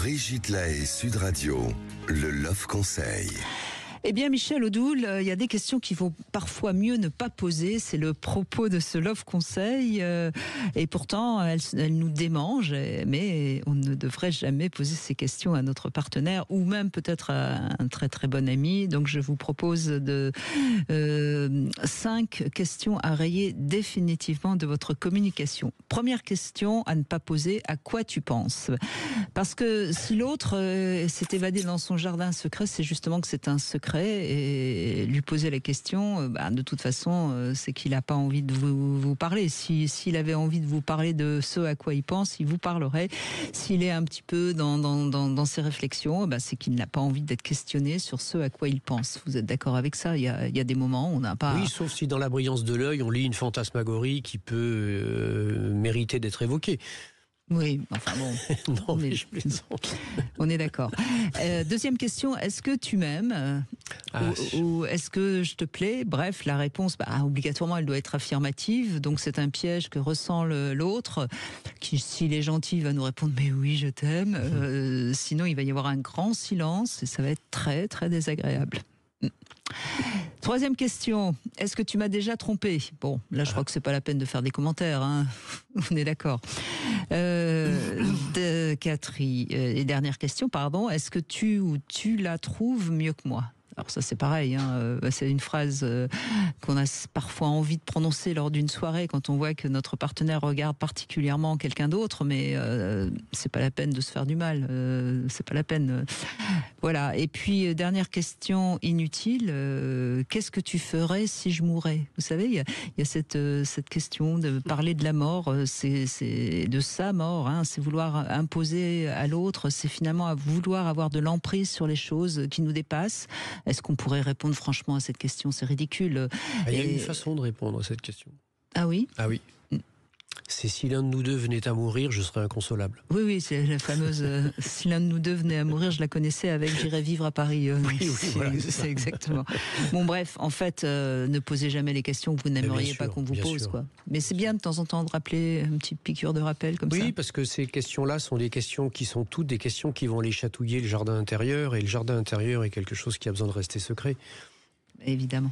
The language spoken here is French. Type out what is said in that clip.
Brigitte Lahaie, Sud Radio, le Love Conseil. Eh bien, Michel Odoul, il y a des questions qu'il vaut parfois mieux ne pas poser. C'est le propos de ce Love Conseil. Et pourtant, elles nous démangent. Mais on ne devrait jamais poser ces questions à notre partenaire ou même peut-être à un très très bon ami. Donc, je vous propose 5 questions à rayer définitivement de votre communication. Première question à ne pas poser, à quoi tu penses ? Parce que si l'autre s'est évadé dans son jardin secret, c'est justement que c'est un secret. Et lui poser la question, de toute façon, c'est qu'il n'a pas envie de vous parler. S'il avait envie de vous parler de ce à quoi il pense, il vous parlerait. S'il est un petit peu dans ses réflexions, c'est qu'il n'a pas envie d'être questionné sur ce à quoi il pense. Vous êtes d'accord avec ça ? Il y a des moments où on n'a pas... Oui, sauf si dans la brillance de l'œil, on lit une fantasmagorie qui peut mériter d'être évoquée. Oui, enfin bon. Non, mais je plaisante. On est d'accord. Deuxième question, est-ce que tu m'aimes ou est-ce que je te plais ? Bref, la réponse, obligatoirement, elle doit être affirmative. Donc c'est un piège que ressent l'autre, qui, s'il est gentil, va nous répondre « mais oui, je t'aime ». Sinon, il va y avoir un grand silence et ça va être très, très désagréable. Troisième question, est-ce que tu m'as déjà trompé ? Bon, là je crois que c'est pas la peine de faire des commentaires, hein. On est d'accord. Et dernière question, pardon, est-ce que tu la trouves mieux que moi ? Alors ça c'est pareil, c'est une phrase qu'on a parfois envie de prononcer lors d'une soirée quand on voit que notre partenaire regarde particulièrement quelqu'un d'autre, mais c'est pas la peine de se faire du mal, c'est pas la peine. Voilà. Et puis dernière question inutile, qu'est-ce que tu ferais si je mourais ? Vous savez, il y a cette question de parler de la mort, c'est de sa mort, hein, c'est vouloir imposer à l'autre, c'est finalement vouloir avoir de l'emprise sur les choses qui nous dépassent. Est-ce qu'on pourrait répondre franchement à cette question ? C'est ridicule. Il y a une façon de répondre à cette question. Ah oui ? Ah oui. C'est si l'un de nous deux venait à mourir, je serais inconsolable. Oui, c'est la fameuse si l'un de nous deux venait à mourir, je la connaissais avec J'irai vivre à Paris. Voilà, c'est exactement. Bon, bref, en fait, ne posez jamais les questions que vous n'aimeriez pas qu'on vous pose, quoi. Mais c'est bien de temps en temps de rappeler une petite piqûre de rappel comme ça. Oui, parce que ces questions-là sont des questions qui sont toutes des questions qui vont aller chatouiller le jardin intérieur, et le jardin intérieur est quelque chose qui a besoin de rester secret. Évidemment.